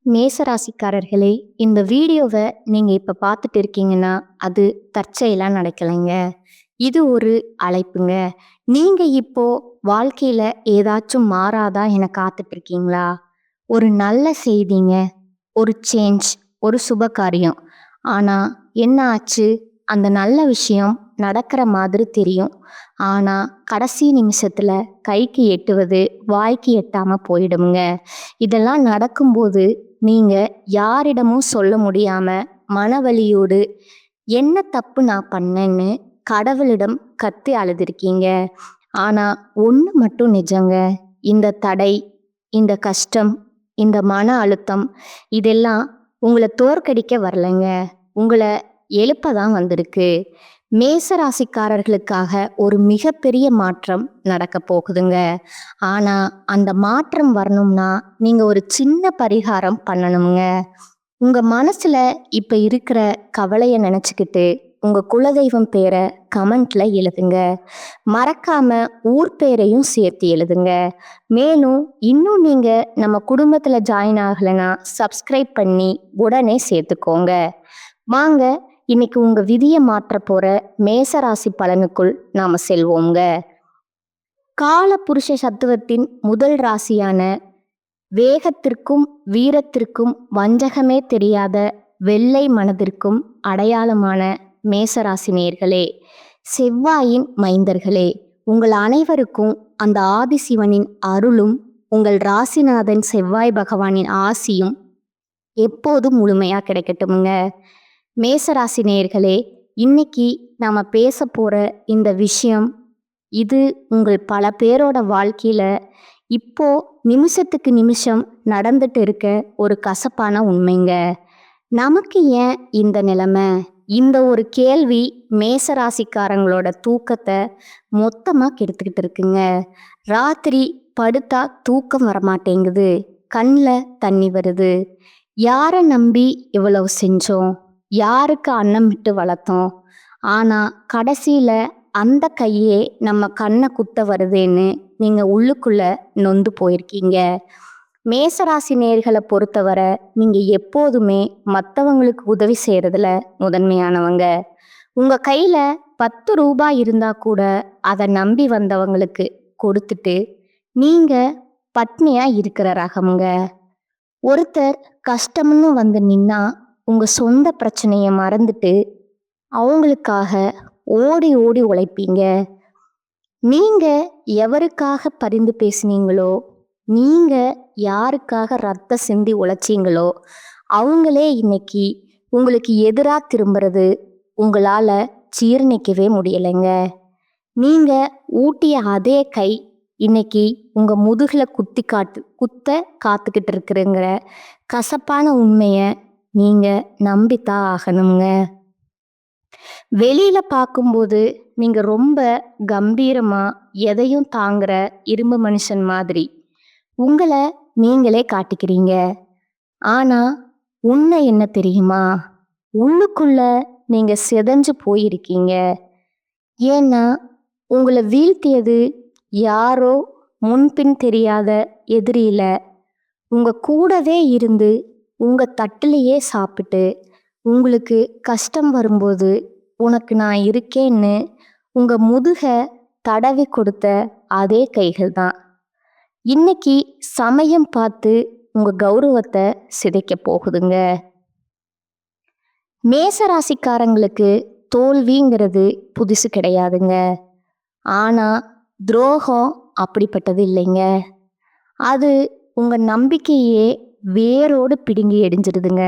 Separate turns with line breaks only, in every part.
மேசராசிக்காரர்களே, இந்த வீடியோவை நீங்க இப்ப பார்த்துட்டு இருக்கீங்கன்னா, அது தற்செயலா நடக்கலைங்க. இது ஒரு அழைப்புங்க. நீங்க இப்போ வாழ்க்கையில ஏதாச்சும் மாறாதா என காத்துட்டு இருக்கீங்களா? ஒரு நல்ல செய்திங்க. ஒரு சேஞ்ச், ஒரு சுபகாரியம். ஆனா என்ன ஆச்சு? அந்த நல்ல விஷயம் நடக்கிற மாதிரி தெரியும். ஆனா கடைசி நிமிஷத்துல கைக்கு எட்டுவது வாய்க்கு எட்டாம போயிடுங்க. இதெல்லாம் நடக்கும்போது நீங்க யாரிடமும் சொல்ல முடியாம மனவலியோடு என்ன தப்பு நான் பண்ணேன்னு கடவுளிடம் கத்தி அழுதுருக்கீங்க. ஆனா ஒண்ணு மட்டும் நிஜங்க. இந்த தடை, இந்த கஷ்டம், இந்த மன அழுத்தம் இதெல்லாம் உங்களை தோற்கடிக்க வரலைங்க. உங்களை எழுப்ப தான் வந்திருக்கு. மேச ராசிக்காரர்களுக்காக ஒரு மிகப்பெரிய மாற்றம் நடக்க போகுதுங்க. ஆனா அந்த மாற்றம் வரணும்னா நீங்க ஒரு சின்ன பரிகாரம் பண்ணணுங்க. உங்க மனசுல இப்ப இருக்கிற கவலைய நினைச்சுக்கிட்டு உங்க குலதெய்வம் பேரை கமெண்ட்ல எழுதுங்க. மறக்காம ஊர் பேரையும் சேர்த்து எழுதுங்க. மேலும் இன்னும் நீங்க நம்ம குடும்பத்துல ஜாயின் ஆகலைன்னா சப்ஸ்கிரைப் பண்ணி உடனே சேர்த்துக்கோங்க. வாங்க இன்னைக்கு உங்க விதியை மாற்ற போற மேசராசி பலனுக்குள் நாம செல்வோங்க. கால புருஷ சத்துவத்தின் முதல் ராசியான வேகத்திற்கும் வீரத்திற்கும் வஞ்சகமே தெரியாத வெள்ளை மனதிற்கும் அடையாளமான மேசராசி நேயர்களே, செவ்வாயின் மைந்தர்களே, உங்கள் அனைவருக்கும் அந்த ஆதிசிவனின் அருளும் உங்கள் ராசிநாதன் செவ்வாய் பகவானின் ஆசியும் எப்போதும் முழுமையா கிடைக்கட்டுமுங்க. மேசராசி நேயர்களே, இன்னைக்கு நாம பேச போற இந்த விஷயம், இது உங்கள் பல பேரோட வாழ்க்கையில இப்போ நிமிஷத்துக்கு நிமிஷம் நடந்துட்டு இருக்க ஒரு கசப்பான உண்மைங்க. நமக்கு ஏன் இந்த நிலைமை? இந்த ஒரு கேள்வி மேசராசிக்காரங்களோட தூக்கத்தை மொத்தமா கெடுத்துக்கிட்டு இருக்குங்க. ராத்திரி படுத்தா தூக்கம் வரமாட்டேங்குது, கண்ணில் தண்ணி வருது. யாரை நம்பி இவ்வளவு செஞ்சோம்? யாருக்கு அன்னம் விட்டு வளர்த்தோம்? ஆனா கடைசியில அந்த கையே நம்ம கண்ணை குத்த வருதேன்னு நீங்க உள்ளுக்குள்ள நொந்து போயிருக்கீங்க. மேசராசி நேர்களை பொறுத்தவரை நீங்க எப்போதுமே மற்றவங்களுக்கு உதவி செய்யறதுல முதன்மையானவங்க. உங்க கையில 10 ரூபாய் இருந்தா கூட அதை நம்பி வந்தவங்களுக்கு கொடுத்துட்டு நீங்க பட்னியா இருக்கிற ரகம்ங்க. ஒருத்தர் கஷ்டம்னு வந்து நின்னா உங்க சொந்த பிரச்சனையை மறந்துட்டு அவங்களுக்காக ஓடி ஓடி உழைப்பீங்க. நீங்க எவருக்காக பரிந்து பேசுனீங்களோ, நீங்க யாருக்காக ரத்த சிந்தி உழைச்சீங்களோ அவங்களே இன்னைக்கு உங்களுக்கு எதிராக திரும்புறது உங்களால ஜீரணிக்கவே முடியலைங்க. நீங்க ஊட்டிய அதே கை இன்னைக்கு உங்க முதுகுல குத்த காத்துக்கிட்டு இருக்கிறங்கிற கசப்பான உண்மைய நீங்க நம்பித்தான் ஆகணுங்க. வெளியில பார்க்கும்போது நீங்க ரொம்ப கம்பீரமா எதையும் தாங்குற இரும்பு மனுஷன் மாதிரி உங்களை நீங்களே காட்டிக்கிறீங்க. ஆனா உண்மை என்ன தெரியுமா? உள்ளுக்குள்ள நீங்க சிதைஞ்சு போயிருக்கீங்க. ஏன்னா உங்களை வீழ்த்தியது யாரோ முன்பின் தெரியாத எதிரியில, உங்க கூடவே இருந்து உங்க தட்டிலேயே சாப்பிட்டு உங்களுக்கு கஷ்டம் வரும்போது உனக்கு நான் இருக்கேன்னு உங்க முதுக தடவி கொடுத்த அதே கைகள் தான் இன்னைக்கு சமயம் பார்த்து உங்க கௌரவத்தை சிதைக்க போகுதுங்க. மேசராசிக்காரங்களுக்கு தோல்விங்கிறது புதுசு கிடையாதுங்க. ஆனா துரோகம் அப்படிப்பட்டது இல்லைங்க. அது உங்க நம்பிக்கையே வேரோடு பிடுங்கி எரிஞ்சிடுதுங்க.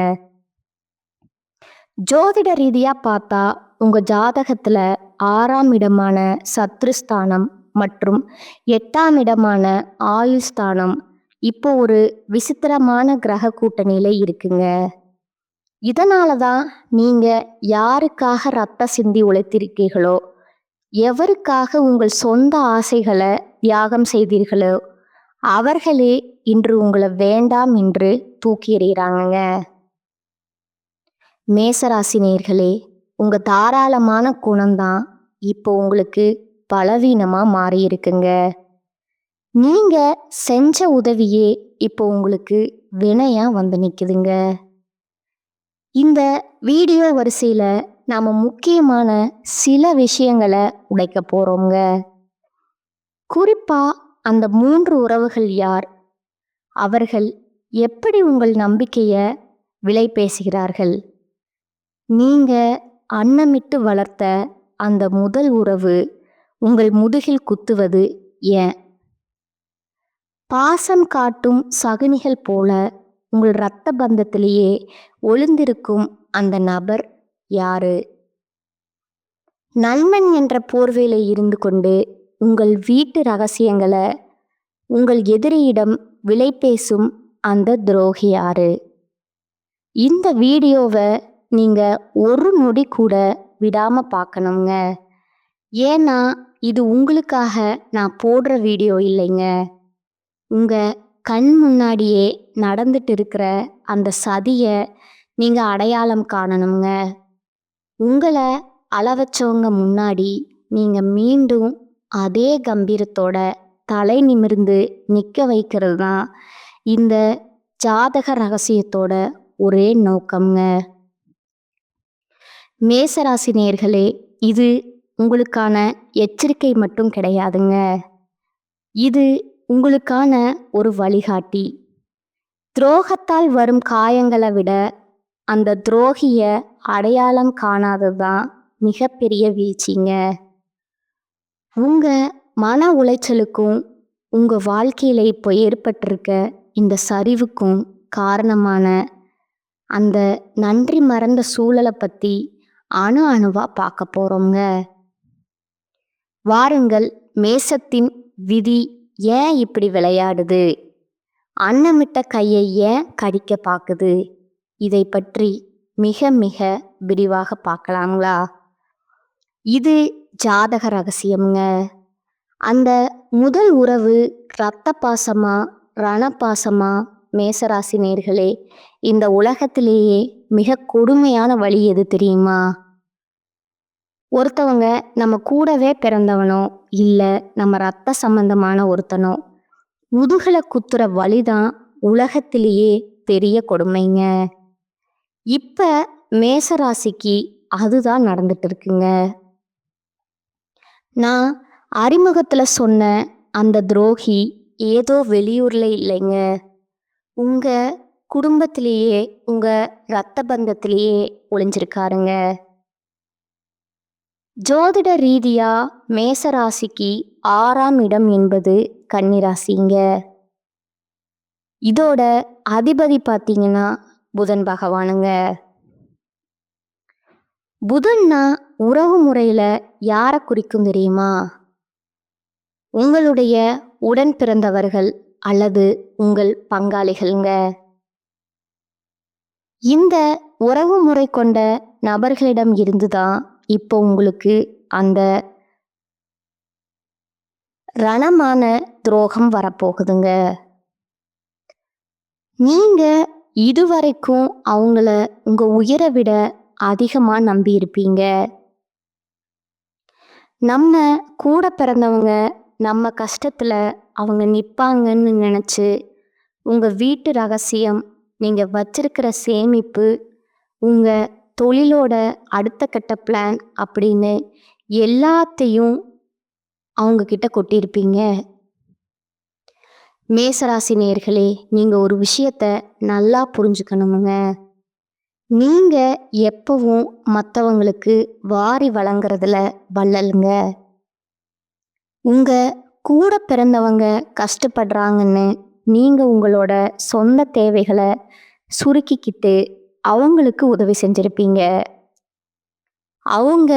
ஜோதிட ரீதியா பார்த்தா உங்க ஜாதகத்துல 6ஆம் இடமான சத்ருஸ்தானம் மற்றும் 8ஆம் இடமான ஆயுள் ஸ்தானம் இப்போ ஒரு விசித்திரமான கிரக கூட்டணியில இருக்குங்க. இதனால தான் நீங்க யாருக்காக ரத்த சிந்தி உழைத்திருக்கீர்களோ, எவருக்காக உங்கள் சொந்த ஆசைகளை தியாகம் செய்தீர்களோ அவர்களே இன்று உங்களை வேண்டாம் என்று தூக்கி எறிகிறாங்க. மேசராசி நேயர்களே, உங்க தாராளமான குணம்தான் இப்போ உங்களுக்கு பலவீனமா மாறி இருக்குங்க. நீங்க செஞ்ச உதவியே இப்போ உங்களுக்கு வினையா வந்து நிக்குதுங்க. இந்த வீடியோ வரிசையில நாம முக்கியமான சில விஷயங்களை உடைக்க போறோங்க. குறிப்பா அந்த 3 உறவுகள் யார்? அவர்கள் எப்படி உங்கள் நம்பிக்கைய விலை பேசுகிறார்கள்? நீங்க அன்னமிட்டு வளர்த்த அந்த முதல் உறவு உங்கள் முதுகில் குத்துவது ஏன்? பாசம் காட்டும் சகுனிகள் போல உங்கள் இரத்த பந்தத்திலேயே ஒளிந்திருக்கும் அந்த நபர் யாரு? நண்பன் என்ற போர்வையில இருந்து கொண்டு உங்கள் வீட்டு ரகசியங்களை உங்கள் எதிரியிடம் விலை பேசும் அந்த துரோகி யாரு? இந்த வீடியோவை நீங்க ஒரு நொடி கூட விடாம பார்க்கணுங்க. ஏன்னா இது உங்களுக்காக நான் போடுற வீடியோ இல்லைங்க. உங்க கண் முன்னாடியே நடந்துட்டு இருக்கிற அந்த சதியை நீங்க அடையாளம் காணணுங்க. உங்களை அளவச்சவங்க முன்னாடி நீங்க மீண்டும் அதே கம்பீரத்தோட தலை நிமிர்ந்து நிற்க வைக்கிறது தான் இந்த ஜாதக ரகசியத்தோட ஒரே நோக்கம்ங்க. மேசராசி நேயர்களே, இது உங்களுக்கான எச்சரிக்கை மட்டும் கிடையாதுங்க. இது உங்களுக்கான ஒரு வழிகாட்டி. துரோகத்தால் வரும் காயங்களை விட அந்த துரோகிய அடையாளம் காணாதது தான் மிகப்பெரிய வீழ்ச்சிங்க. உங்க மன உளைச்சலுக்கும் உங்க வாழ்க்கையில இப்போ ஏற்பட்டிருக்க இந்த சரிவுக்கும் காரணமான அந்த நன்றி மறந்த சூழலை பத்தி அணு அணுவா பார்க்க போறோங்க. வாருங்கள், மேசத்தின் விதி ஏன் இப்படி விளையாடுது? அன்னமிட்ட கையை ஏன் கடிக்க பார்க்குது? இதை பற்றி மிக மிக விரிவாக பார்க்கலாங்களா? இது ஜாதக ரகசியம்ங்க. அந்த முதல் உறவு இரத்த பாசமா ரணபாசமா? மேசராசி நேயர்களே, இந்த உலகத்திலேயே மிக கொடுமையான வழி எது தெரியுமா? ஒருத்தவங்க நம்ம கூடவே பிறந்தவனோ இல்லை நம்ம ரத்த சம்பந்தமான ஒருத்தனோ முதுகலை குத்துற வழிதான் உலகத்திலேயே பெரிய கொடுமைங்க. இப்ப மேசராசிக்கு அதுதான் நடந்துட்டு இருக்குங்க. நான் அறிமுகத்துல சொன்ன அந்த துரோகி ஏதோ வெளியூர்ல இல்லைங்க, உங்க குடும்பத்திலேயே உங்க இரத்த பந்தத்திலேயே ஒளிஞ்சிருக்காருங்க. ஜோதிட ரீதியா மேசராசிக்கு 6ஆம் இடம் என்பது கன்னிராசிங்க. இதோட அதிபதி பார்த்தீங்கன்னா புதன் பகவானுங்க. புதன்னா உறவு முறையில யாரை குறிக்கும் தெரியுமா? உங்களுடைய உடன் பிறந்தவர்கள் அல்லது உங்கள் பங்காளிகள்ங்க. இந்த உறவு முறை கொண்ட நபர்களிடம் இருந்துதான் இப்போ உங்களுக்கு அந்த ரணமான துரோகம் வரப்போகுதுங்க. நீங்க இதுவரைக்கும் அவங்கள உங்க உயிரை விட அதிகமா நம்பி இருப்பீங்க. நம்ம கூட பிறந்தவங்க நம்ம கஷ்டத்துல அவங்க நிப்பாங்கன்னு நினைச்சு உங்க வீட்டு ரகசியம், நீங்க வச்சிருக்கிற சேமிப்பு, உங்க தொழிலோட அடுத்த கட்ட பிளான் அப்படின்னு எல்லாத்தையும் அவங்க கிட்ட கொட்டியிருப்பீங்க. மேசராசி நேயர்களே, நீங்க ஒரு விஷயத்த நல்லா புரிஞ்சுக்கணுமுங்க. நீங்க எப்பவும் மற்றவங்களுக்கு வாரி வழங்குறதுல வள்ளலுங்க. உங்க கூட பிறந்தவங்க கஷ்டப்படுறாங்கன்னு நீங்க உங்களோட சொந்த தேவைகளை சுருக்கிக்கிட்டு அவங்களுக்கு உதவி செஞ்சிருப்பீங்க. அவங்க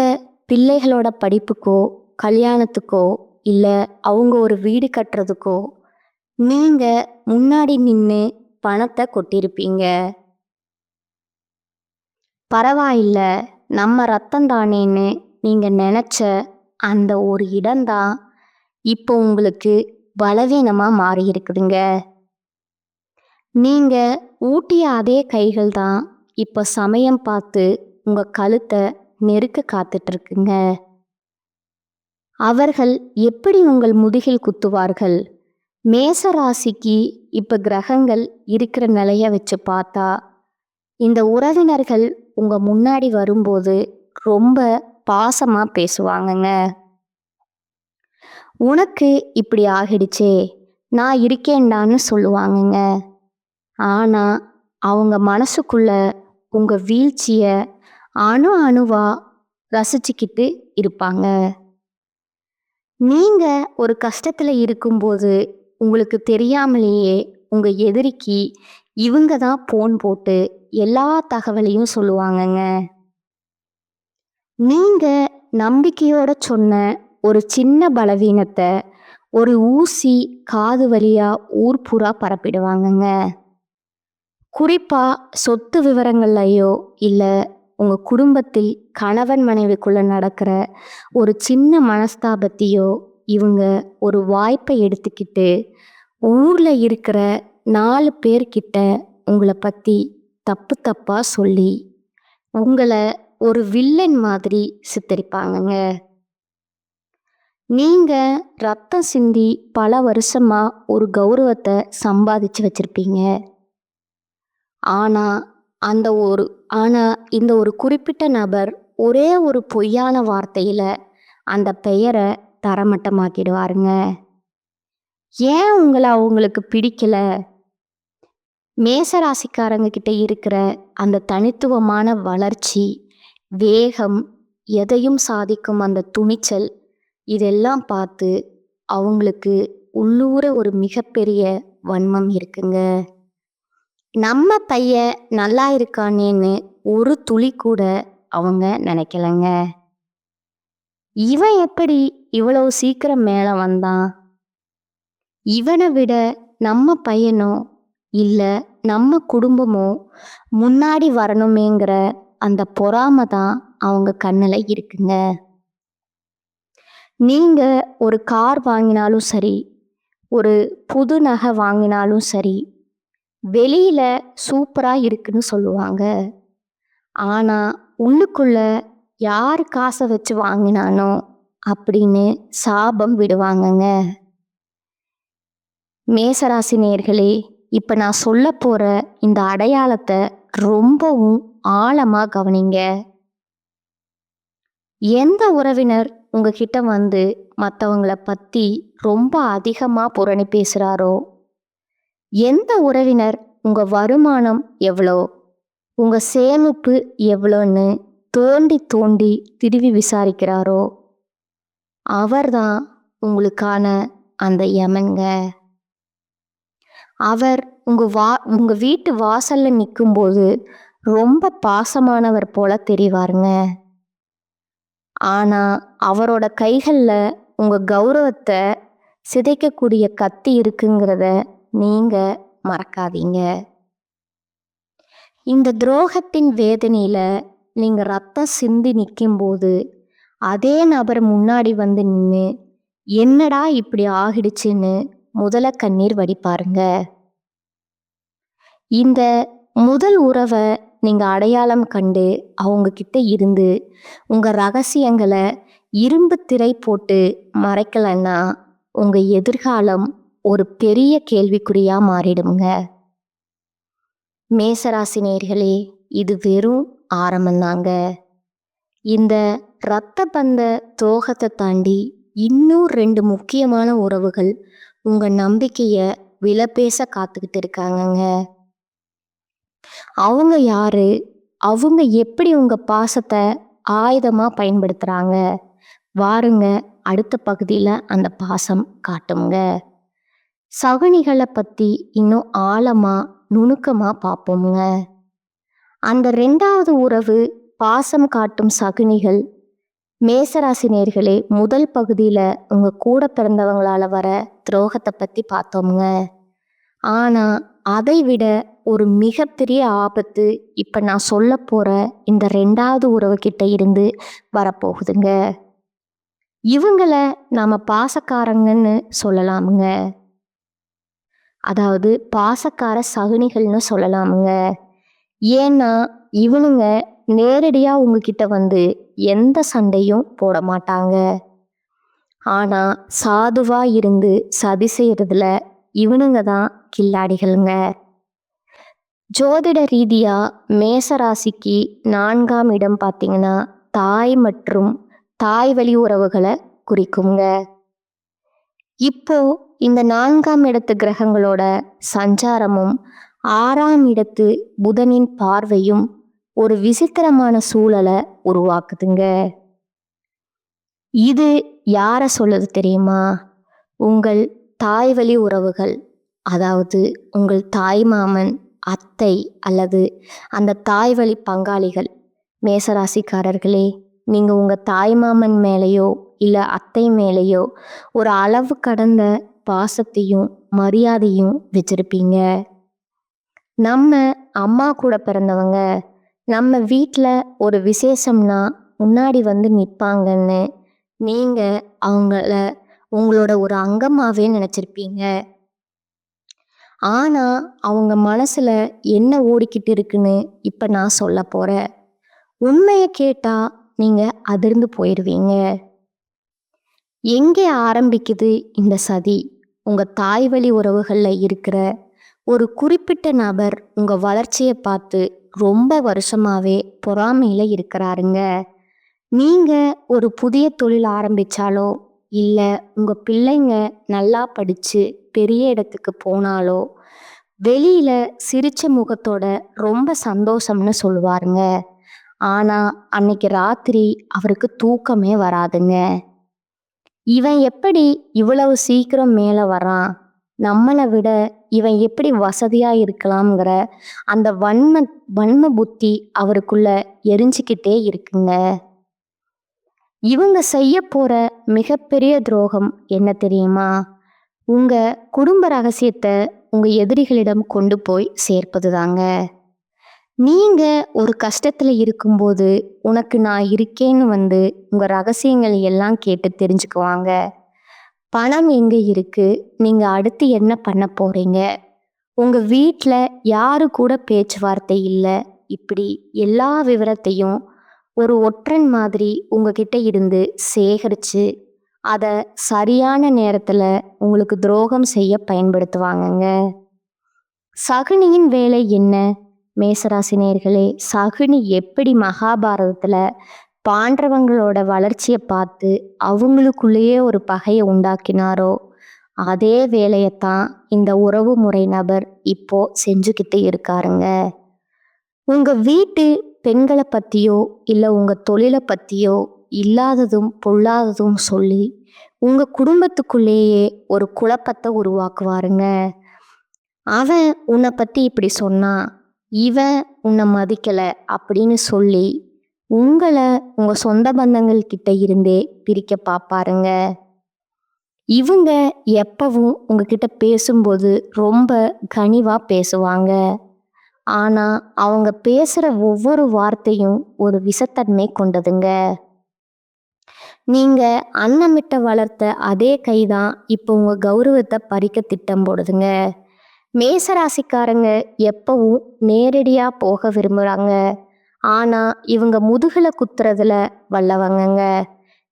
பிள்ளைகளோட படிப்புக்கோ கல்யாணத்துக்கோ இல்லை அவங்க ஒரு வீடு கட்டுறதுக்கோ நீங்க முன்னாடி நின்று பணத்தை கொட்டியிருப்பீங்க. பரவாயில்ல, நம்ம ரத்தம் தானேன்னு நீங்க நினைச்ச அந்த ஒரு இடம்தான் இப்போ உங்களுக்கு பலவீனமா மாறி இருக்குதுங்க. நீங்க ஊட்டிய அதே கைகள் தான் இப்போ சமயம் பார்த்து உங்க கழுத்தை நெருக்க காத்துட்டு இருக்குங்க. அவர்கள் எப்படி உங்கள் முதுகில் குத்துவார்கள்? மேச ராசிக்கு இப்ப கிரகங்கள் இருக்கிற நிலைய வச்சு பார்த்தா, இந்த உறவினர்கள் உங்க முன்னாடி வரும்போது ரொம்ப பாசமா பேசுவாங்கங்க. உனக்கு இப்படி ஆகிடுச்சே, நான் இருக்கேன்டான்னு சொல்லுவாங்கங்க. ஆனா அவங்க மனசுக்குள்ள உங்க வீழ்ச்சிய அணு அணுவா ரசிச்சுக்கிட்டு இருப்பாங்க. நீங்க ஒரு கஷ்டத்துல இருக்கும்போது உங்களுக்கு தெரியாமலேயே உங்க எதிரிக்கு இவங்க தான் போன் போட்டு எல்லா தகவலையும் சொல்லுவாங்கங்க. நீங்க நம்பிக்கையோட சொன்ன ஒரு சின்ன பலவீனத்தை ஒரு ஊசி காது வழியா ஊர் பூரா பரப்பிடுவாங்கங்க. குறிப்பா சொத்து விவரங்கள்லையோ இல்ல உங்க குடும்பத்தில் கணவன் மனைவிக்குள்ள நடக்கிற ஒரு சின்ன மனஸ்தாபத்தையோ இவங்க ஒரு வாய்ப்பை எடுத்துக்கிட்டு ஊர்ல இருக்கிற 4 பேர்கிட்ட உங்களை பத்தி தப்பு தப்பா சொல்லி உங்களை ஒரு வில்லன் மாதிரி சித்தரிப்பாங்கங்க. நீங்க ரத்தம் சிந்தி பல வருஷமா ஒரு கௌரவத்தை சம்பாதிச்சு வச்சிருப்பீங்க. ஆனா அந்த ஒரு ஆனா இந்த ஒரு குறிப்பிட்ட நபர் ஒரே ஒரு பொய்யான வார்த்தையில அந்த பெயரை தரமட்டமாக்கிடுவாருங்க. ஏன் உங்களை அவங்களுக்கு பிடிக்கல? மேசராசிக்காரங்க கிட்ட இருக்கிற அந்த தனித்துவமான வளர்ச்சி, வேகம், எதையும் சாதிக்கும் அந்த துணிச்சல், இதெல்லாம் பார்த்து அவங்களுக்கு உள்ளூர ஒரு மிகப்பெரிய வன்மம் இருக்குங்க. நம்ம பையன் நல்லா இருக்கானேன்னு ஒரு துளி கூட அவங்க நினைக்கலங்க. இவன் எப்படி இவ்வளவு சீக்கிரம் மேல வந்தான்? இவனை விட நம்ம பையனோ இல்ல நம்ம குடும்பமோ முன்னாடி வரணுமேங்கிற அந்த பொறாமை தான் அவங்க கண்ணுல இருக்குங்க. நீங்க ஒரு கார் வாங்கினாலும் சரி, ஒரு புது நகை வாங்கினாலும் சரி, வெளியில சூப்பரா இருக்குன்னு சொல்லுவாங்க. ஆனா உள்ளுக்குள்ள யார் காசை வச்சு வாங்கினானோ அப்படின்னு சாபம் விடுவாங்கங்க. மேசராசி நேயர்களே, இப்ப நான் சொல்ல போற இந்த அடையாளத்தை ரொம்பவும் ஆழமா கவனிங்க. எந்த உறவினர் உங்ககிட்ட வந்து மற்றவங்கள பத்தி ரொம்ப அதிகமா புரணி பேசுறாரோ, எந்த உறவினர் உங்க வருமானம் எவ்வளோ, உங்க சேமிப்பு எவ்வளோன்னு தோண்டி தோண்டி திருவி விசாரிக்கிறாரோ, அவர்தான் உங்களுக்கான அந்த யமன்ங்க. அவர் உங்க வீட்டு வாசல்ல நிற்கும்போது ரொம்ப பாசமானவர் போல தெரிவாருங்க. ஆனா அவரோட கைகள்ல உங்க கௌரவத்தை சிதைக்கக்கூடிய கத்தி இருக்குங்கிறத நீங்க மறக்காதீங்க. இந்த துரோகத்தின் வேதனையில நீங்க ரத்தம் சிந்தி நிற்கும்போது அதே நபர் முன்னாடி வந்து நின்று என்னடா இப்படி ஆகிடுச்சுன்னு முதல கண்ணீர் வடிப்பாருங்க. இந்த முதல் உறவை நீங்க அடையாளம் கண்டு அவங்க கிட்ட இருந்து உங்க ரகசியங்களை இரும்பு திரை போட்டு மறைக்கலன்னா உங்க எதிர்காலம் ஒரு பெரிய கேள்விக்குறியா மாறிடுங்க. மேசராசி நேயர்களே, இது வெறும் ஆரம்பம்தாங்க. இந்த இரத்த பந்த துரோகத்தை தாண்டி இன்னும் 2 முக்கியமான உறவுகள் உங்க நம்பிக்கைய விலைபேச காத்துக்கிட்டு இருக்காங்கங்க. அவங்க யாரு? அவங்க எப்படி உங்க பாசத்தை ஆயுதமா பயன்படுத்துறாங்க? வாருங்க, அடுத்த பகுதியில் அந்த பாசம் காட்டுங்க. சகுனிகளை பத்தி இன்னும் ஆழமா நுணுக்கமா பார்ப்போங்க. அந்த 2வது உறவு பாசம் காட்டும் சகுனிகள். மேசராசி நேயர்களே, முதல் பகுதியில் உங்க கூட பிறந்தவங்களால வர துரோகத்தை பத்தி பார்த்தோம்ங்க. ஆனா அதை விட ஒரு மிகப்பெரிய ஆபத்து இப்ப நான் சொல்ல போற இந்த 2வது உறவு கிட்ட இருந்து வரப்போகுதுங்க. இவங்கள நாம பாசக்காரங்கன்னு சொல்லலாமுங்க. அதாவது பாசக்கார சகுனிகள்னு சொல்லலாமுங்க. ஏன்னா இவனுங்க நேரடியா உங்ககிட்ட வந்து எந்த சண்டையும் போட மாட்டாங்க. ஆனா சாதுவா இருந்து சதி செய்யறதுல இவனுங்க தான் கில்லாடிகளுங்க. ஜோதிட ரீதியா மேச ராசிக்கு 4ஆம் இடம் பார்த்தீங்கன்னா தாய் மற்றும் தாய் வழி உறவுகளை குறிக்குங்க. இப்போ இந்த 4ஆம் இடத்து கிரகங்களோட சஞ்சாரமும் 6ஆம் இடத்து புதனின் பார்வையும் ஒரு விசித்திரமான சூழலை உருவாக்குதுங்க. இது யாரை சொல்லுது தெரியுமா? உங்கள் தாய் வழி உறவுகள், அதாவது உங்கள் தாய் மாமன், அத்தை அல்லது அந்த தாய் வழி பங்காளிகள். மேசராசிக்காரர்களே, நீங்கள் உங்கள் தாய் மாமன் மேலேயோ இல்லை அத்தை மேலேயோ ஒரு அளவு கடந்த பாசத்தையும் மரியாதையும் வச்சிருப்பீங்க. நம்ம அம்மா கூட பிறந்தவங்க நம்ம வீட்டில் ஒரு விசேஷம்னா முன்னாடி வந்து நிற்பாங்கன்னு நீங்கள் அவங்கள உங்களோட ஒரு அங்கமாகவே நினச்சிருப்பீங்க. ஆனால் அவங்க மனசில் என்ன ஓடிக்கிட்டு இருக்குன்னு இப்போ நான் சொல்ல போகிறேன். உண்மையை கேட்டால் நீங்கள் அதிர்ந்து போயிடுவீங்க. எங்கே ஆரம்பிக்குது இந்த சதி? உங்கள் தாய் வழி உறவுகளில் இருக்கிற ஒரு குறிப்பிட்ட நபர் உங்கள் வளர்ச்சியை பார்த்து ரொம்ப வருஷமாகவே பொறாமையில் இருக்கிறாருங்க. நீங்கள் ஒரு புதிய தொழில் ஆரம்பித்தாலோ இல்லை உங்கள் பிள்ளைங்க நல்லா படித்து பெரிய இடத்துக்கு போனாலோ வெளியில் சிரிச்ச முகத்தோட ரொம்ப சந்தோஷம்னு சொல்லுவாருங்க. ஆனால் அன்னைக்கு ராத்திரி அவருக்கு தூக்கமே வராதுங்க. இவன் எப்படி இவ்வளவு சீக்கிரம் மேலே வரான், நம்மளை விட இவன் எப்படி வசதியாக இருக்கலாம்ங்கிற அந்த வன்ம புத்தி அவருக்குள்ள எரிஞ்சிக்கிட்டே இருக்குங்க. இவங்க செய்ய போகிற மிகப்பெரிய துரோகம் என்ன தெரியுமா? உங்கள் குடும்ப ரகசியத்தை உங்கள் எதிரிகளிடம் கொண்டு போய் சேர்ப்பது தாங்க. நீங்கள் ஒரு கஷ்டத்தில் இருக்கும்போது உனக்கு நான் இருக்கேன்னு வந்து உங்கள் ரகசியங்கள் எல்லாம் கேட்டு தெரிஞ்சுக்குவாங்க. பணம் எங்கே இருக்குது, நீங்கள் அடுத்து என்ன பண்ண போகிறீங்க, உங்கள் வீட்டில் யாரு கூட பேச்சுவார்த்தை இல்லை, இப்படி எல்லா விவரத்தையும் ஒரு ஒற்றன் மாதிரி உங்ககிட்ட இருந்து சேகரித்து அதை சரியான நேரத்தில் உங்களுக்கு துரோகம் செய்ய பயன்படுத்துவாங்கங்க. சகுனியின் வேலை என்ன? மேசராசினியர்களே, சகுனி எப்படி மகாபாரதத்தில் பாண்டவங்களோட வளர்ச்சியை பார்த்து அவங்களுக்குள்ளேயே ஒரு பகையை உண்டாக்கினாரோ அதே வேலையைத்தான் இந்த உறவு முறை நபர் இப்போ செஞ்சுக்கிட்டு இருக்காருங்க. உங்கள் வீட்டு பெண்களை பற்றியோ இல்லை உங்கள் தொழிலை பற்றியோ இல்லாததும் பொல்லாததும் சொல்லி உங்கள் குடும்பத்துக்குள்ளேயே ஒரு குழப்பத்தை உருவாக்குவாருங்க. அவன் உன்னை பற்றி இப்படி சொன்னான், இவன் உன்னை மதிக்கலை அப்படின்னு சொல்லி உங்களை உங்கள் சொந்த பந்தங்கள் கிட்ட இருந்தே பிரிக்க பார்ப்பாருங்க. இவங்க எப்பவும் உங்ககிட்ட பேசும்போது ரொம்ப கனிவாக பேசுவாங்க. ஆனால் அவங்க பேசுகிற ஒவ்வொரு வார்த்தையும் ஒரு விஷத்தன்மை கொண்டதுங்க. நீங்கள் அன்னமிட்ட வளர்த்த அதே கைதான் இப்போ உங்கள் கௌரவத்தை பறிக்க திட்டம் போடுதுங்க. மேசராசிக்காரங்க எப்பவும் நேரடியாக போக விரும்புகிறாங்க. ஆனால் இவங்க முதுகில் குத்துறதுல வல்லவங்கங்க.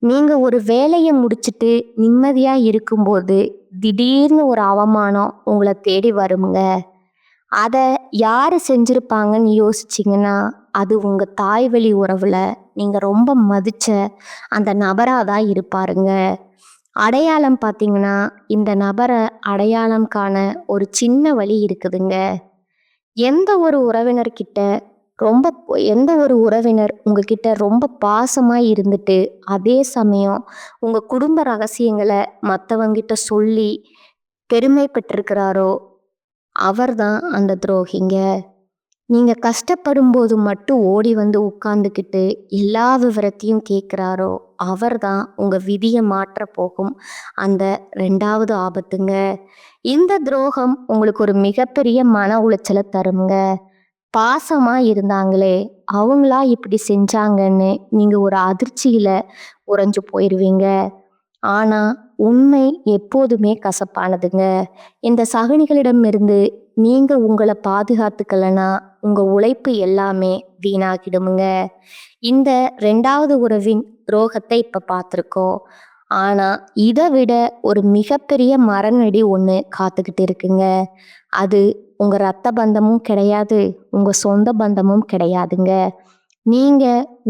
நீங்கள் ஒரு வேலையை முடிச்சுட்டு நிம்மதியாக இருக்கும்போது திடீர்னு ஒரு அவமானம் உங்களை தேடி வருங்க. அதை யார் செஞ்சுருப்பாங்கன்னு யோசிச்சிங்கன்னா அது உங்கள் தாய் வழி உறவில் நீங்கள் ரொம்ப மதித்த அந்த நபராக தான் இருப்பாருங்க. அடையாளம் பார்த்தீங்கன்னா இந்த நபரை அடையாளம் காண ஒரு சின்ன வழி இருக்குதுங்க. எந்த ஒரு உறவினர் உங்ககிட்ட ரொம்ப பாசமாக இருந்துட்டு அதே சமயம் உங்கள் குடும்ப ரகசியங்களை மற்றவங்கிட்ட சொல்லி பெருமைப்பட்டிருக்கிறாரோ அவர் தான் அந்த துரோகிங்க. நீங்கள் கஷ்டப்படும் போது மட்டும் ஓடி வந்து உட்கார்ந்துக்கிட்டு எல்லா விவரத்தையும் கேட்குறாரோ அவர் தான் உங்கள் விதியை மாற்ற போகும் அந்த 2வது ஆபத்துங்க. இந்த துரோகம் உங்களுக்கு ஒரு மிகப்பெரிய மன உளைச்சலை தருங்க. பாசமாக இருந்தாங்களே அவங்களா இப்படி செஞ்சாங்கன்னு நீங்கள் ஒரு அதிர்ச்சியில் உறைஞ்சு போயிடுவீங்க. ஆனால் உண்மை எப்போதுமே கசப்பானதுங்க. இந்த சகுனிகளிடமிருந்து நீங்கள் உங்களை பாதுகாத்துக்கலைன்னா உங்கள் உழைப்பு எல்லாமே வீணாகிடுமுங்க. இந்த 2வது உறவின் துரோகத்தை இப்போ பார்த்துருக்கோம். ஆனா இதை விட ஒரு மிகப்பெரிய மரணடி ஒன்று காத்துக்கிட்டு இருக்குங்க. அது உங்க ரத்த பந்தமும் கிடையாது, உங்க சொந்த பந்தமும் கிடையாதுங்க. நீங்க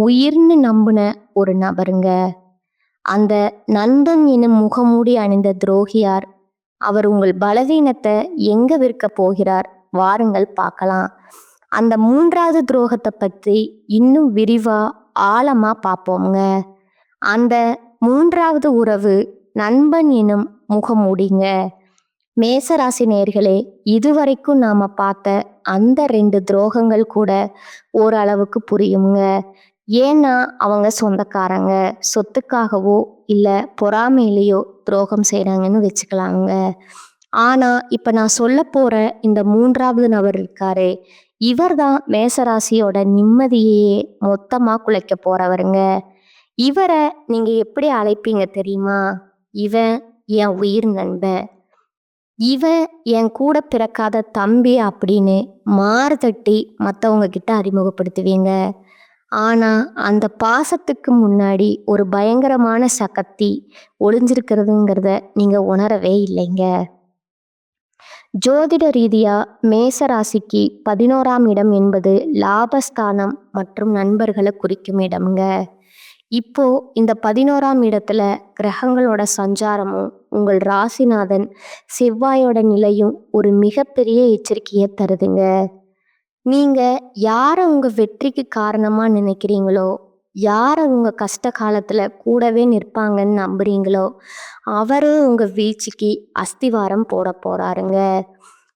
உயிர்னு நம்பின ஒரு நபருங்க. அந்த நண்பன் எனும் முகமூடி அணிந்த துரோகியார். அவர் உங்கள் பலவீனத்தை எங்க விற்க போகிறார்? வாருங்கள் பார்க்கலாம். அந்த மூன்றாவது துரோகத்தை பற்றி இன்னும் விரிவா ஆழமா பார்ப்போம்ங்க. அந்த மூன்றாவது உறவு நண்பன் எனும் முகமூடிங்க. மேசராசி நேயர்களே, இதுவரைக்கும் நாம பார்த்த அந்த 2 துரோகங்கள் கூட ஓரளவுக்கு புரியுங்க. ஏன்னா அவங்க சொந்தக்காரங்க, சொத்துக்காகவோ இல்ல பொறாமையிலையோ துரோகம் செய்றாங்கன்னு வச்சுக்கலாங்க. ஆனா இப்ப நான் சொல்ல போற இந்த மூன்றாவது நபர் இருக்காரே, இவர்தான் மேசராசியோட நிம்மதியையே மொத்தமா குலைக்க போறவருங்க. இவரை நீங்க எப்படி அழைப்பீங்க தெரியுமா? இவன் என் உயிர் நண்பன், இவன் என் கூட பிறக்காத தம்பி அப்படின்னு மாறுதட்டி மற்றவங்க கிட்ட அறிமுகப்படுத்துவீங்க. ஆனா அந்த பாசத்துக்கு முன்னாடி ஒரு பயங்கரமான சக்தி ஒளிஞ்சிருக்கிறதுங்கிறத நீங்க உணரவே இல்லைங்க. ஜோதிட ரீதியா மேச ராசிக்கு 11ஆம் இடம் என்பது லாபஸ்தானம் மற்றும் நண்பர்களை குறிக்கும் இடம்ங்க. இப்போ இந்த 11ஆம் இடத்துல கிரகங்களோட சஞ்சாரமும் உங்கள் ராசிநாதன் செவ்வாயோட நிலையும் ஒரு மிகப்பெரிய எச்சரிக்கையை தருதுங்க. நீங்க யாரை உங்க வெற்றிக்கு காரணமா நினைக்கிறீங்களோ, யாரை உங்க கஷ்ட காலத்துல கூடவே நிற்பாங்கன்னு நம்புறீங்களோ, அவரே உங்க வீழ்ச்சிக்கு அஸ்திவாரம் போட போறாருங்க.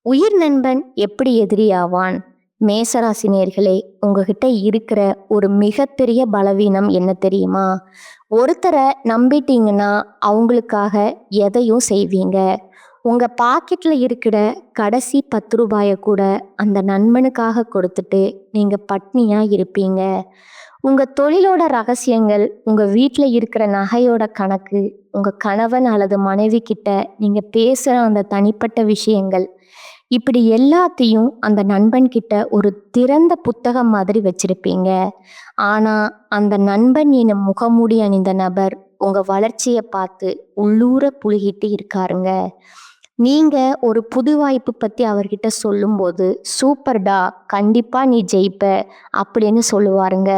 உயிர் நண்பன் எப்படி எதிரியாவான்? மேசராசி நேயர்களே, உங்ககிட்ட இருக்கிற ஒரு மிகப்பெரிய பலவீனம் என்ன தெரியுமா? ஒருத்தரை நம்பிட்டீங்கன்னா அவங்களுக்காக எதையும் செய்வீங்க. உங்க பாக்கெட்ல இருக்கிற கடைசி 10 ரூபாயை கூட அந்த நண்பனுக்காக கொடுத்துட்டு நீங்க பட்னியா இருப்பீங்க. உங்க தொழிலோட ரகசியங்கள், உங்க வீட்டில் இருக்கிற நகையோட கணக்கு, உங்க கணவன் அல்லது மனைவி கிட்ட நீங்க பேசுற அந்த தனிப்பட்ட விஷயங்கள், இப்படி எல்லாத்தையும் அந்த நண்பன் கிட்ட ஒரு திறந்த புத்தகம் மாதிரி வச்சிருப்பீங்க. ஆனா அந்த நண்பன் எனும் முகமூடி அணிந்த நபர் உங்க வளர்ச்சியை பார்த்து உள்ளூர புழுகிட்டு இருக்காருங்க. நீங்க ஒரு புது வாய்ப்பு பத்தி அவர்கிட்ட சொல்லும்போது, சூப்பர்டா, கண்டிப்பா நீ ஜெயிப்ப அப்படின்னு சொல்லுவாருங்க.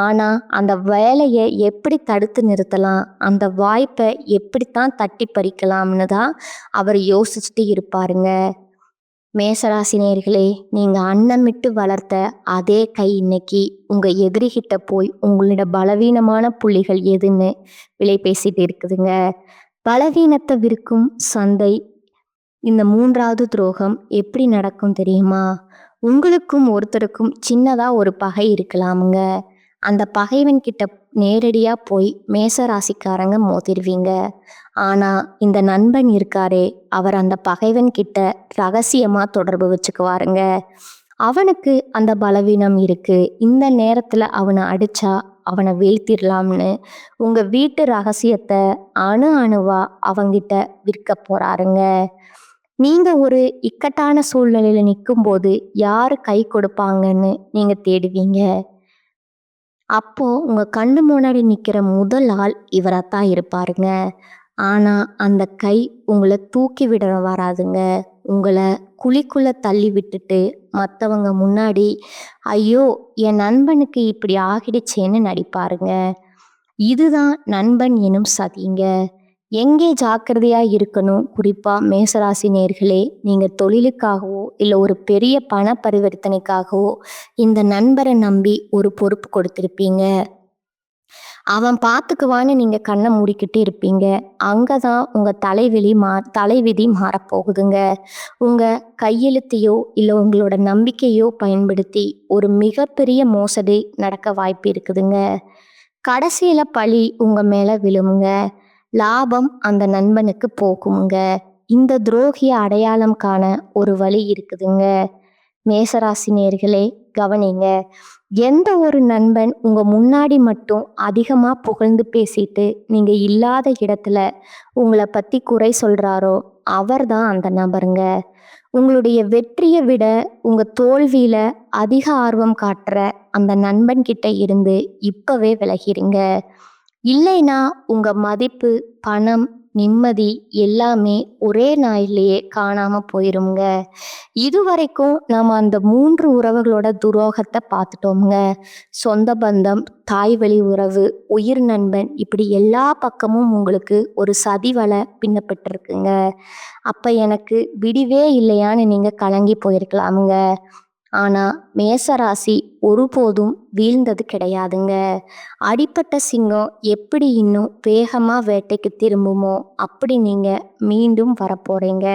ஆனா அந்த வேலையை எப்படி தடுத்து நிறுத்தலாம், அந்த வாய்ப்பை எப்படித்தான் தட்டி பறிக்கலாம்னு தான் அவர் யோசிச்சுட்டு இருப்பாருங்க. மேசராசி நேயர்களே, நீங்க அன்னமிட்டு வளர்த்த அதே கை இன்னைக்கு உங்க எதிரிகிட்ட போய் உங்களோட பலவீனமான புள்ளிகள் எதுன்னு விலை பேசிட்டு இருக்குதுங்க. பலவீனத்தை விற்கும் சந்தை. இந்த மூன்றாவது துரோகம் எப்படி நடக்கும் தெரியுமா? உங்களுக்கும் ஒருத்தருக்கும் சின்னதா ஒரு பகை இருக்கலாமுங்க. அந்த பகைவன் கிட்ட நேரடியா போய் மேச ராசிக்காரங்க மோதிருவீங்க. ஆனா இந்த நண்பன் இருக்காரே, அவர் அந்த பகைவன் கிட்ட ரகசியமா தொடர்பு வச்சுக்குவாருங்க. அவனுக்கு அந்த பலவீனம் இருக்கு, இந்த நேரத்துல அவனை அடிச்சா அவனை வீழ்த்திடலாம்னு உங்க வீட்டு ரகசியத்தை அணு அணுவா அவங்கிட்ட விற்க போறாருங்க. நீங்க ஒரு இக்கட்டான சூழ்நிலையில நிற்கும்போது யாரு கை கொடுப்பாங்கன்னு நீங்க தேடுவீங்க. அப்போ உங்க கண்ணு முன்னாடி நிக்கிற முதல் ஆள் இவராத்தான் இருப்பாருங்க. ஆனா அந்த கை உங்களை தூக்கி விட வராதுங்க. உங்களை குழிக்குள்ள தள்ளி விட்டுட்டு மற்றவங்க முன்னாடி, ஐயோ என் நண்பனுக்கு இப்படி ஆகிடுச்சேன்னு நடிப்பாருங்க. இதுதான் நண்பன் எனும் சதிங்க. எங்கே ஜாக்கிரதையா இருக்கணும்? குறிப்பா மேசராசி நேயர்களே, நீங்க தொழிலுக்காகவோ இல்ல ஒரு பெரிய பண பரிவர்த்தனைக்காகவோ இந்த நண்பரை நம்பி ஒரு பொறுப்பு கொடுத்திருப்பீங்க. அவன் பார்த்துக்குவான்னு நீங்க கண்ணை மூடிக்கிட்டு இருப்பீங்க. அங்கதான் உங்க தலைவிதி மாறப்போகுதுங்க. உங்க கையெழுத்தையோ இல்ல உங்களோட நம்பிக்கையோ பயன்படுத்தி ஒரு மிகப்பெரிய மோசடி நடக்க வாய்ப்பு இருக்குதுங்க. கடைசியில பழி உங்க மேல விழுமுங்க. லாபம் அந்த நண்பனுக்கு போகுங்க. இந்த துரோகிய அடையாளம் காண ஒரு வழி இருக்குதுங்க. மேசராசி நேயர்களே, கவனிங்க. எந்த ஒரு நண்பன் உங்க முன்னாடி மட்டும் அதிகமா புகழ்ந்து பேசிட்டு நீங்க இல்லாத இடத்துல உங்களை பத்தி குறை சொல்றாரோ, அவர்தான் அந்த நபருங்க. உங்களுடைய வெற்றியை விட உங்க தோல்வியில அதிக ஆர்வம் காட்டுற அந்த நண்பன் கிட்ட இருந்து இப்பவே விலகிருங்க. இல்லைன்னா உங்க மதிப்பு, பணம், நிம்மதி எல்லாமே ஒரே நாள்லயே காணாம போயிருங்க. இதுவரைக்கும் நாம அந்த 3 உறவுகளோட துரோகத்த பார்த்துட்டோம்ங்க. சொந்த பந்தம், தாய் வழி உறவு, உயிர் நண்பன் இப்படி எல்லா பக்கமும் உங்களுக்கு ஒரு சதி வலை பின்னப்பட்டிருக்குங்க. அப்ப எனக்கு விடிவே இல்லையான்னு நீங்க கலங்கி போயிருக்கலாமுங்க. ஆனா மேசராசி ஒருபோதும் வீழ்ந்தது கிடையாதுங்க. அடிபட்ட சிங்கம் எப்படி இன்னும் வேகமா வேட்டைக்கு திரும்புமோ அப்படி நீங்க மீண்டும் வரப்போறீங்க.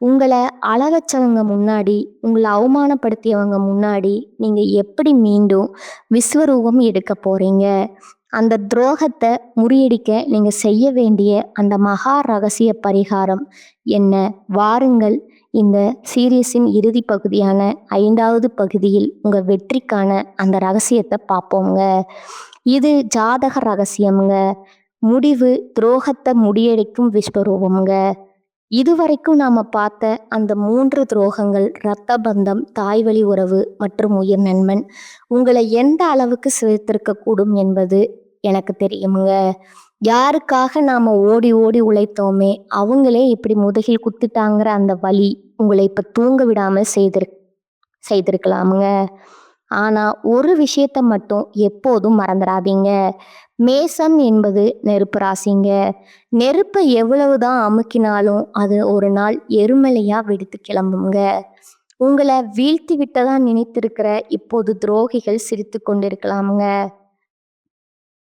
உங்களை அழவச்சவங்க முன்னாடி, உங்களை அவமானப்படுத்தியவங்க முன்னாடி நீங்க எப்படி மீண்டும் விஸ்வரூபம் எடுக்க போறீங்க. அந்த துரோகத்தை முறியடிக்க நீங்க செய்ய வேண்டிய அந்த மகா ரகசிய பரிகாரம் என்ன? வாருங்கள், இந்த சீரியஸின் இறுதி பகுதியான 5வது பகுதியில் உங்க வெற்றிக்கான அந்த ரகசியத்தை பார்ப்போங்க. இது ஜாதக ரகசியம்ங்க. முடிவு துரோகத்தை முறியடிக்கும் விஸ்வரூபம்ங்க. இதுவரைக்கும் நாம பார்த்த அந்த 3 துரோகங்கள், இரத்த பந்தம், தாய்வழி உறவு மற்றும் உயிர் நண்பன் உங்களை எந்த அளவுக்கு சிதைத்திருக்க கூடும் என்பது எனக்கு தெரியுமுங்க. யாருக்காக நாம ஓடி ஓடி உழைத்தோமே அவங்களே இப்படி முதுகில் குத்திட்டாங்கிற அந்த வலி உங்களை இப்ப தூங்க விடாம செய்திருக்கலாமுங்க. ஆனா ஒரு விஷயத்த மட்டும் எப்போதும் மறந்துடாதீங்க. மேசம் என்பது நெருப்பு ராசிங்க. நெருப்பை எவ்வளவுதான் அமுக்கினாலும் அது ஒரு நாள் எரிமலையா வெடித்து கிளம்புங்க. உங்களை வீழ்த்தி விட்டதா நினைத்திருக்கிற இப்போது துரோகிகள் சிரித்து கொண்டிருக்கலாமுங்க.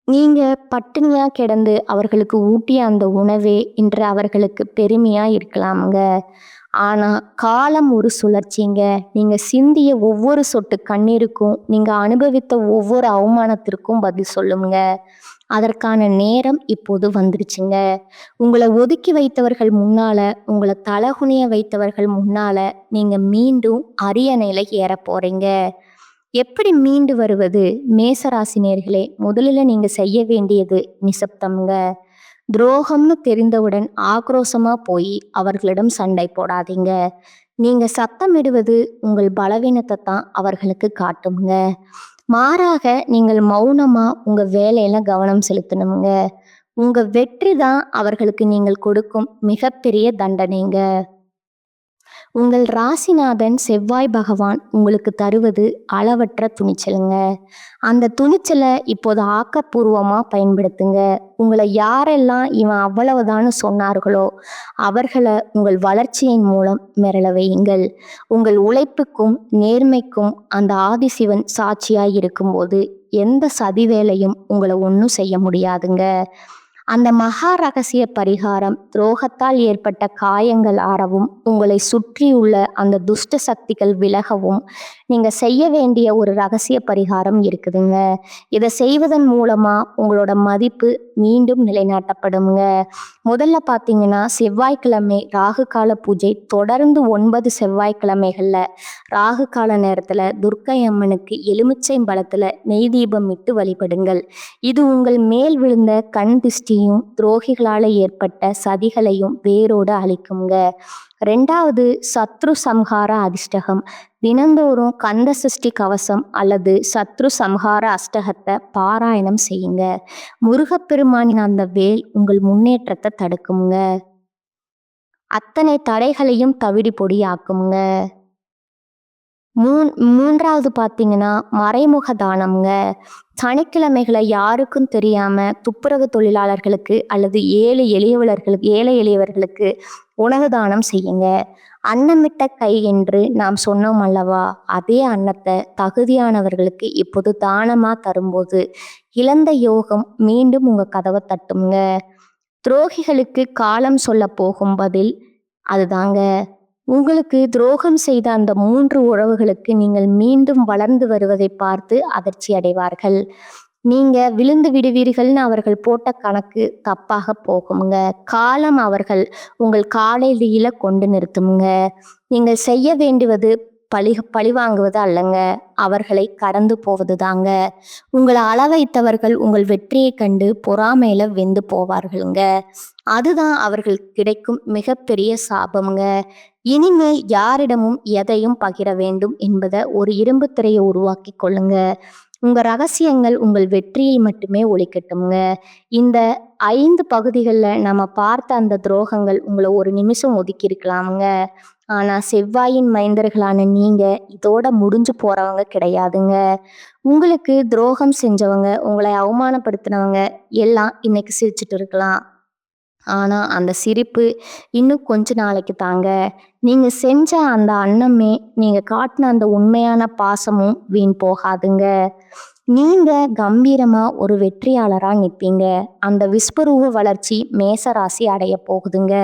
நீங்க பட்டினியா கிடந்து அவர்களுக்கு ஊட்டிய அந்த உணவே இன்று அவர்களுக்கு பெருமையா இருக்கலாமுங்க. ஆனா காலம் ஒரு சுழற்சிங்க. நீங்க சிந்திய ஒவ்வொரு சொட்டு கண்ணீருக்கும், நீங்க அனுபவித்த ஒவ்வொரு அவமானத்திற்கும் பதில் சொல்லுங்க. அதற்கான நேரம் இப்போது வந்துருச்சுங்க. உங்களை ஒதுக்கி வைத்தவர்கள் முன்னால, உங்களை தலகுனிய வைத்தவர்கள் முன்னால நீங்க மீண்டும் அரியணையில ஏற போறீங்க. எப்படி மீண்டு வருவது? மேசராசி நேயர்களே, முதலில் நீங்க செய்ய வேண்டியது நிசப்தம்ங்க. துரோகம்னு தெரிந்தவுடன் ஆக்ரோஷமா போய் அவர்களிடம் சண்டை போடாதீங்க. நீங்க சத்தமிடுவது உங்கள் பலவீனத்தை தான் அவர்களுக்கு காட்டுங்க. மாறாக நீங்கள் மௌனமா உங்க வேலையில கவனம் செலுத்தணுங்க. உங்க வெற்றி தான் அவர்களுக்கு நீங்கள் கொடுக்கும் மிகப்பெரிய தண்டனைங்க. உங்கள் ராசிநாதன் செவ்வாய் பகவான் உங்களுக்கு தருவது அளவற்ற துணிச்சலுங்க. அந்த துணிச்சலை இப்போது ஆக்கப்பூர்வமாக பயன்படுத்துங்க. உங்களை யாரெல்லாம் இவன் அவ்வளவுதான்னு சொன்னார்களோ அவர்களை உங்கள் வளர்ச்சியின் மூலம் மிரள வையுங்கள். உங்கள் உழைப்புக்கும் நேர்மைக்கும் அந்த ஆதிசிவன் சாட்சியாய் இருக்கும்போது எந்த சதி வேலையும் உங்களை ஒன்றும் செய்ய முடியாதுங்க. அந்த மகா ரகசிய பரிகாரம் துரோகத்தால் ஏற்பட்ட காயங்கள் ஆறவும், உங்களை சுற்றியுள்ள அந்த துஷ்ட சக்திகள் விலகவும் நீங்க செய்ய வேண்டிய ஒரு ரகசிய பரிகாரம் இருக்குதுங்க. இதை செய்வதன் மூலமா உங்களோட மதிப்பு மீண்டும் நிலைநாட்டப்படுங்க. முதல்ல பார்த்தீங்கன்னா, செவ்வாய்க்கிழமை ராகு கால பூஜை தொடர்ந்து 9 செவ்வாய்க்கிழமைகள்ல ராகு கால நேரத்துல துர்க்கை அம்மனுக்கு எலுமிச்சை பழத்துல நெய் தீபம் இட்டு வழிபடுங்கள். இது உங்கள் மேல் விழுந்த கண் திருஷ்டியும் துரோகிகளால ஏற்பட்ட சதிகளையும் வேரோடு அழிக்குங்க. 2வது, சத்ரு சம்ஹார அதிர்ஷ்டகம். தினந்தோறும் கந்த சஷ்டி கவசம் அல்லது சத்ரு சம்ஹார அஷ்டகத்தை பாராயணம் செய்யுங்க. முருகப்பெருமானின் அந்த வேல் உங்கள் முன்னேற்றத்தை தடுக்குங்க. அத்தனை தடைகளையும் தவிடு பொடியாக்குங்க. 3வது பார்த்தீங்கன்னா, மறைமுக தானம்ங்க. சனிக்கிழமைகளை யாருக்கும் தெரியாம துப்புரவு தொழிலாளர்களுக்கு அல்லது ஏழை எளியவர்களுக்கு உணவு தானம் செய்யுங்க. அன்னமிட்ட கை என்று நாம் சொன்னோம் அல்லவா, அதே அன்னத்தை தகுதியானவர்களுக்கு இப்போது தானமா தரும்போது இழந்த யோகம் மீண்டும் உங்க கதவை தட்டுங்க. துரோகிகளுக்கு காலம் சொல்ல போகும் பதில் அதுதாங்க. உங்களுக்கு துரோகம் செய்த அந்த 3 உறவுகளுக்கு நீங்கள் மீண்டும் வளர்ந்து வருவதை பார்த்து அதிர்ச்சி அடைவார்கள். நீங்க விழுந்து விடுவீர்கள்னு அவர்கள் போட்ட கணக்கு தப்பாக போகுங்க. காலம் அவர்கள் உங்கள் காலையில கொண்டு நிறுத்துங்க. நீங்கள் செய்ய வேண்டுவது பழி வாங்குவது அல்லங்க, அவர்களை கடந்து போவது தாங்க. உங்களை அளவைத்தவர்கள் உங்கள் வெற்றியை கண்டு பொறாமையில வெந்து போவார்களுங்க. அதுதான் அவர்களுக்கு கிடைக்கும் மிகப்பெரிய சாபம்ங்க. இனிமே யாரிடமும் எதையும் பகிர வேண்டும் என்பதை ஒரு இரும்பு திரையை உருவாக்கி கொள்ளுங்க. உங்க ரகசியங்கள் உங்கள் வெற்றியை மட்டுமே ஒளிக்கட்டும்ங்க. இந்த 5 பகுதிகள்ல நம்ம பார்த்த அந்த துரோகங்கள் உங்கள ஒரு நிமிஷம் ஒதுக்கி இருக்கலாமுங்க. ஆனா செவ்வாயின் மைந்தர்களான நீங்க இதோட முடிஞ்சு போறவங்க கிடையாதுங்க. உங்களுக்கு துரோகம் செஞ்சவங்க, உங்களை அவமானப்படுத்தினவங்க எல்லாம் இன்னைக்கு சிரிச்சுட்டு இருக்கலாம். ஆனா அந்த சிரிப்பு இன்னும் கொஞ்ச நாளைக்கு தாங்க. நீங்க செஞ்ச அந்த அன்னமே, நீங்க காட்டுன அந்த உண்மையான பாசமும் வீண் போகாதுங்க. நீங்க கம்பீரமா ஒரு வெற்றியாளரா நிப்பீங்க. அந்த விஸ்வரூப வளர்ச்சி மேச ராசி அடைய போகுதுங்க.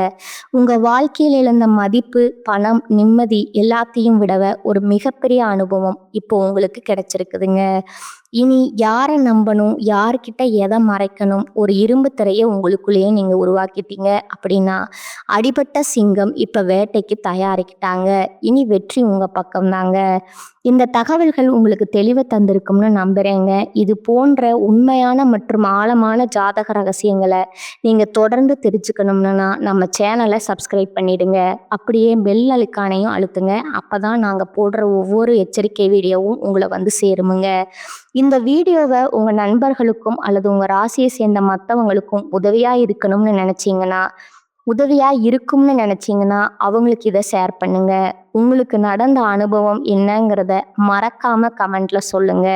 உங்க வாழ்க்கையில இழந்த மதிப்பு, பணம், நிம்மதி எல்லாத்தையும் விடவ ஒரு மிகப்பெரிய அனுபவம் இப்போ உங்களுக்கு கிடைச்சிருக்குதுங்க. இனி யார நம்பணும், யார்கிட்ட எதை மறைக்கணும், ஒரு இரும்பு திரைய உங்களுக்குள்ளேயே நீங்க உருவாக்கிட்டீங்க அப்படின்னா, அடிபட்ட சிங்கம் இப்ப வேட்டைக்கு தயாரிக்கிட்டாங்க. இனி வெற்றி உங்க பக்கம்தாங்க. இந்த தகவல்கள் உங்களுக்கு தெளிவ தந்திருக்கும்னு நம்புறேங்க. இது போன்ற உண்மையான மற்றும் ஆழமான ஜாதக ரகசியங்களை நீங்க தொடர்ந்து தெரிஞ்சுக்கணும்னா நம்ம சேனலை சப்ஸ்கிரைப் பண்ணிடுங்க. அப்படியே பெல் ஐகானையும் அழுத்துங்க. அப்பதான் நாங்க போடுற ஒவ்வொரு எச்சரிக்கை வீடியோவும் உங்களை வந்து சேருமுங்க. இந்த வீடியோவை உங்க நண்பர்களுக்கும் அல்லது உங்க ராசியை சேர்ந்த மற்றவங்களுக்கும் உதவியா இருக்கும்னு நினைச்சீங்கன்னா அவங்களுக்கு இதை ஷேர் பண்ணுங்க. உங்களுக்கு நடந்த அனுபவம் என்னங்கிறத மறக்காம கமெண்ட்ல சொல்லுங்க.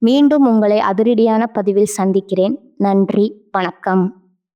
மீண்டும் உங்களை அதிரடியான பதிவில் சந்திக்கிறேன். நன்றி, வணக்கம்.